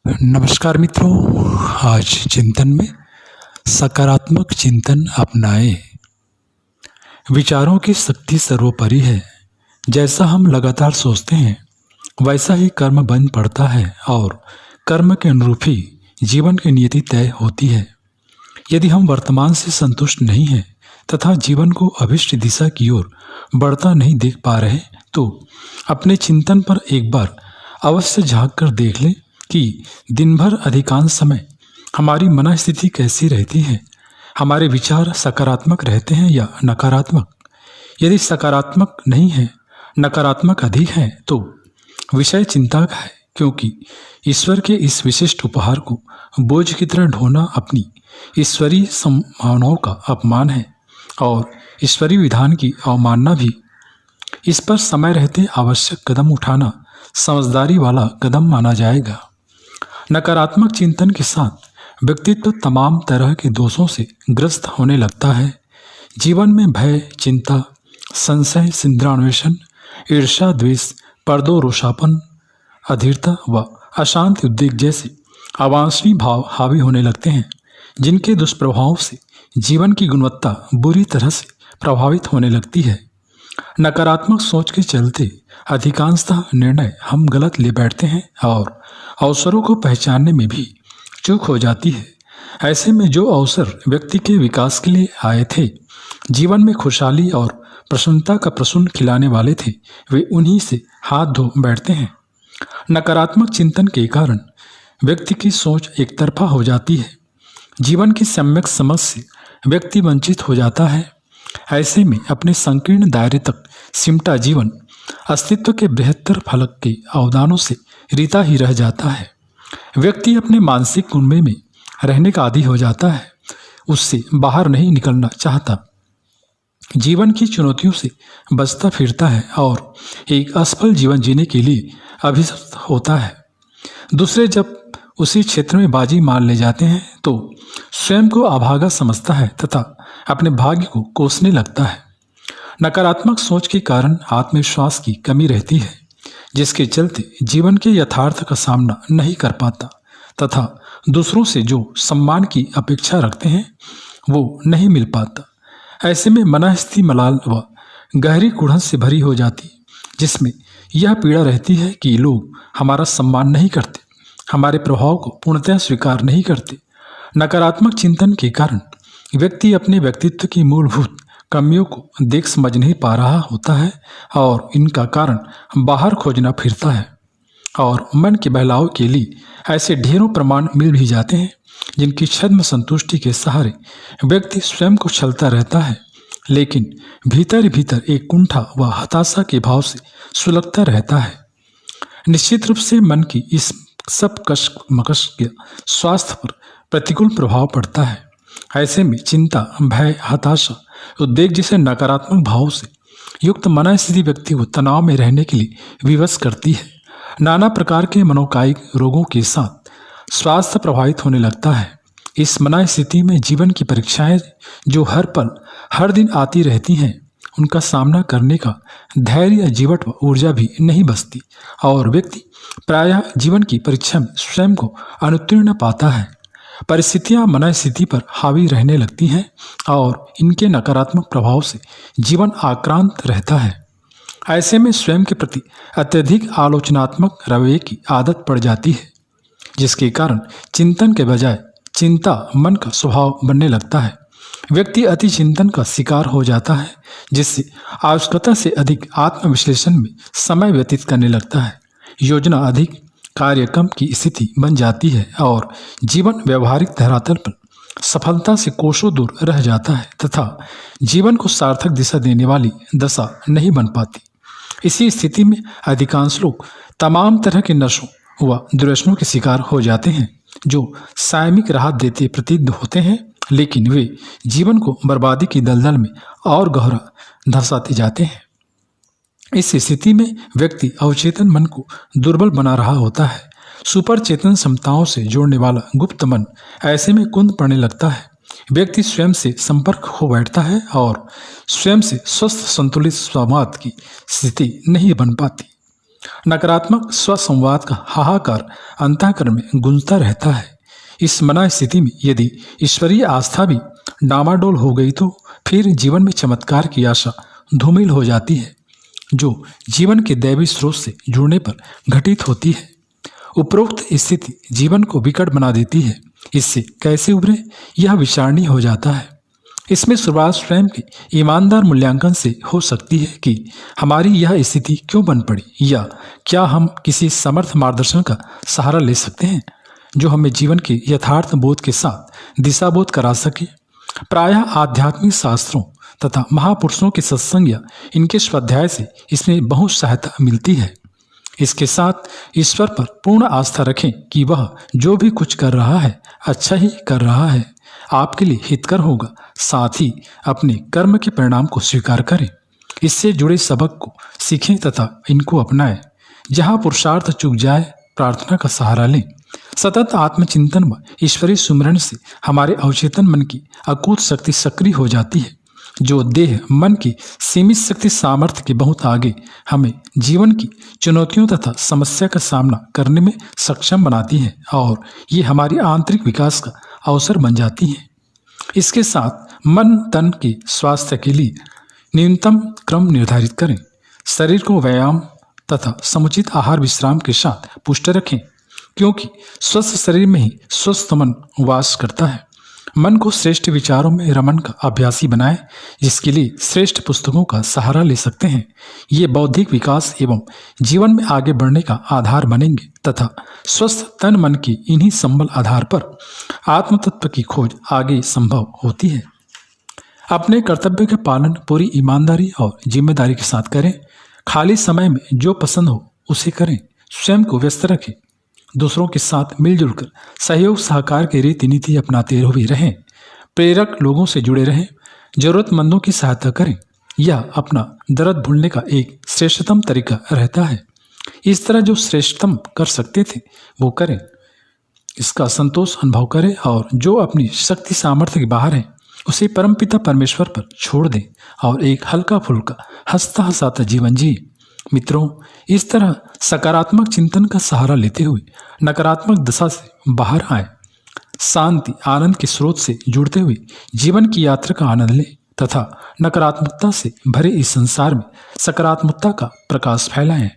नमस्कार मित्रों। आज चिंतन में सकारात्मक चिंतन अपनाएं। विचारों की शक्ति सर्वोपरि है। जैसा हम लगातार सोचते हैं वैसा ही कर्म बन पड़ता है और कर्म के अनुरूप ही जीवन की नियति तय होती है। यदि हम वर्तमान से संतुष्ट नहीं हैं तथा जीवन को अभिष्ट दिशा की ओर बढ़ता नहीं देख पा रहे तो अपने चिंतन पर एक बार अवश्य झांक कर देख लें कि दिन भर अधिकांश समय हमारी मन स्थिति कैसी रहती है। हमारे विचार सकारात्मक रहते हैं या नकारात्मक। यदि सकारात्मक नहीं है, नकारात्मक अधिक है तो विषय चिंता का है, क्योंकि ईश्वर के इस विशिष्ट उपहार को बोझ की तरह ढोना अपनी ईश्वरीय संभावनाओं का अपमान है और ईश्वरीय विधान की अवमानना भी। इस पर समय रहते आवश्यक कदम उठाना समझदारी वाला कदम माना जाएगा। नकारात्मक चिंतन के साथ व्यक्तित्व तमाम तरह के दोषों से ग्रस्त होने लगता है। जीवन में भय, चिंता, संशय, सिंद्रान्वेषण, ईर्ष्या, द्वेष, पर्दोरोषापन, अधीरता व अशांति उद्वेग जैसे अवांछनीय भाव हावी होने लगते हैं, जिनके दुष्प्रभावों से जीवन की गुणवत्ता बुरी तरह से प्रभावित होने लगती है। नकारात्मक सोच के चलते अधिकांशतः निर्णय हम गलत ले बैठते हैं और अवसरों को पहचानने में भी चूक हो जाती है। ऐसे में जो अवसर व्यक्ति के विकास के लिए आए थे, जीवन में खुशहाली और प्रसन्नता का प्रसून खिलाने वाले थे, वे उन्हीं से हाथ धो बैठते हैं। नकारात्मक चिंतन के कारण व्यक्ति की सोच एक तरफा हो जाती है। जीवन की सम्यक समझ से व्यक्ति वंचित हो जाता है। ऐसे में अपने संकीर्ण दायरे तक सिमटा जीवन अस्तित्व के बृहत्तर फलक के अवदानों से रीता ही रह जाता है। व्यक्ति अपने मानसिक कुंबे में रहने का आदी हो जाता है, उससे बाहर नहीं निकलना चाहता। जीवन की चुनौतियों से बचता फिरता है और एक असफल जीवन जीने के लिए अभिशप्त होता है। दूसरे जब उसी क्षेत्र में बाजी मार ले जाते हैं तो स्वयं को अभागा समझता है तथा अपने भाग्य को कोसने लगता है। नकारात्मक सोच के कारण आत्मविश्वास की कमी रहती है, जिसके चलते जीवन के यथार्थ का सामना नहीं कर पाता तथा दूसरों से जो सम्मान की अपेक्षा रखते हैं वो नहीं मिल पाता। ऐसे में मनस्थिति मलाल व गहरी कुढ़न से भरी हो जाती, जिसमें यह पीड़ा रहती है कि लोग हमारा सम्मान नहीं करते, हमारे प्रभाव को पूर्णतः स्वीकार नहीं करते। नकारात्मक चिंतन के कारण व्यक्ति अपने व्यक्तित्व की मूलभूत कमियों को देख समझ नहीं पा रहा होता है और इनका कारण बाहर खोजना फिरता है। और मन के बहलाव के लिए ऐसे ढेरों प्रमाण मिल भी जाते हैं, जिनकी छद्म संतुष्टि के सहारे व्यक्ति स्वयं को छलता रहता है, लेकिन भीतर भीतर एक कुंठा व हताशा के भाव से सुलगता रहता है। निश्चित रूप से मन की इस सब कशमकश के स्वास्थ्य पर प्रतिकूल प्रभाव पड़ता है। ऐसे में चिंता, भय, हताशा, उद्वेग जैसे नकारात्मक भावों से युक्त मन स्थिति व्यक्ति को तनाव में रहने के लिए विवश करती है। नाना प्रकार के मनोकायिक रोगों के साथ स्वास्थ्य प्रभावित होने लगता है। इस मन स्थिति में जीवन की परीक्षाएं जो हर पल हर दिन आती रहती हैं, उनका सामना करने का धैर्य, जीवट व ऊर्जा भी नहीं बचती और व्यक्ति प्रायः जीवन की परीक्षा में स्वयं को अनुत्तीर्ण पाता है। परिस्थितियां मन स्थिति पर हावी रहने लगती हैं और इनके नकारात्मक प्रभाव से जीवन आक्रांत रहता है। ऐसे में स्वयं के प्रति अत्यधिक आलोचनात्मक रवैये की आदत पड़ जाती है, जिसके कारण चिंतन के बजाय चिंता मन का स्वभाव बनने लगता है। व्यक्ति अति चिंतन का शिकार हो जाता है, जिससे आवश्यकता से अधिक आत्मविश्लेषण में समय व्यतीत करने लगता है। योजना अधिक, कार्य कम की स्थिति बन जाती है और जीवन व्यवहारिक धरातल पर सफलता से कोसों दूर रह जाता है तथा जीवन को सार्थक दिशा देने वाली दशा नहीं बन पाती। इसी स्थिति में अधिकांश लोग तमाम तरह के नशों व दुर्व्यसनों के शिकार हो जाते हैं, जो सामयिक राहत देते प्रतीत होते हैं, लेकिन वे जीवन को बर्बादी की दलदल में और गहरा धंसाते जाते हैं। इस स्थिति में व्यक्ति अवचेतन मन को दुर्बल बना रहा होता है। सुपर चेतन क्षमताओं से जोड़ने वाला गुप्त मन ऐसे में कुंद पड़ने लगता है। व्यक्ति स्वयं से संपर्क खो बैठता है और स्वयं से स्वस्थ संतुलित संवाद की स्थिति नहीं बन पाती। नकारात्मक स्वसंवाद का हाहाकार अंतःकरण में गूंजता रहता है। इस मना स्थिति में यदि ईश्वरीय आस्था भी डामाडोल हो गई तो फिर जीवन में चमत्कार की आशा धूमिल हो जाती है, जो जीवन के दैवी स्रोत से जुड़ने पर घटित होती है। उपरोक्त स्थिति जीवन को विकट बना देती है। इससे कैसे उभरे, यह विचारणीय हो जाता है। इसमें शुरुआत स्वयं के ईमानदार मूल्यांकन से हो सकती है कि हमारी यह स्थिति क्यों बन पड़ी, या क्या हम किसी समर्थ मार्गदर्शन का सहारा ले सकते हैं जो हमें जीवन के यथार्थ बोध के साथ दिशाबोध करा सके। प्रायः आध्यात्मिक शास्त्रों तथा महापुरुषों के सत्संग या इनके स्वाध्याय से इसमें बहुत सहायता मिलती है। इसके साथ ईश्वर पर पूर्ण आस्था रखें कि वह जो भी कुछ कर रहा है अच्छा ही कर रहा है, आपके लिए हितकर होगा। साथ ही अपने कर्म के परिणाम को स्वीकार करें, इससे जुड़े सबक को सीखें तथा इनको अपनाएं। जहाँ पुरुषार्थ चूक जाए, प्रार्थना का सहारा लें। सतत आत्मचिंतन व ईश्वरीय सुमिरन से हमारे अवचेतन मन की अकूत शक्ति सक्रिय हो जाती है, जो देह मन की सीमित शक्ति सामर्थ्य के बहुत आगे हमें जीवन की चुनौतियों तथा समस्या का सामना करने में सक्षम बनाती है और ये हमारी आंतरिक विकास का अवसर बन जाती है। इसके साथ मन तन के स्वास्थ्य के लिए न्यूनतम क्रम निर्धारित करें। शरीर को व्यायाम तथा समुचित आहार विश्राम के साथ पुष्ट रखें, क्योंकि स्वस्थ शरीर में ही स्वस्थ मन वास करता है। मन को श्रेष्ठ विचारों में रमन का अभ्यासी बनाएं, जिसके लिए श्रेष्ठ पुस्तकों का सहारा ले सकते हैं। ये बौद्धिक विकास एवं जीवन में आगे बढ़ने का आधार बनेंगे तथा स्वस्थ तन मन के इन्हीं संबल आधार पर आत्म तत्व की खोज आगे संभव होती है। अपने कर्तव्य के पालन पूरी ईमानदारी और जिम्मेदारी के साथ करें। खाली समय में जो पसंद हो उसे करें। स्वयं को व्यस्त रखें। दूसरों के साथ मिलजुल कर सहयोग सहकार की रीति नीति अपनाते हुए रहें। प्रेरक लोगों से जुड़े रहें। जरूरतमंदों की सहायता करें। यह अपना दर्द भूलने का एक श्रेष्ठतम तरीका रहता है। इस तरह जो श्रेष्ठतम कर सकते थे वो करें, इसका संतोष अनुभव करें, और जो अपनी शक्ति सामर्थ्य के बाहर है उसे परमपिता परमेश्वर पर छोड़ दें और एक हल्का फुल्का हंसता हंसाता जीवन जिए। मित्रों, इस तरह सकारात्मक चिंतन का सहारा लेते हुए नकारात्मक दशा से बाहर आए। शांति आनंद के स्रोत से जुड़ते हुए जीवन की यात्रा का आनंद लें तथा नकारात्मकता से भरे इस संसार में सकारात्मकता का प्रकाश फैलाएं।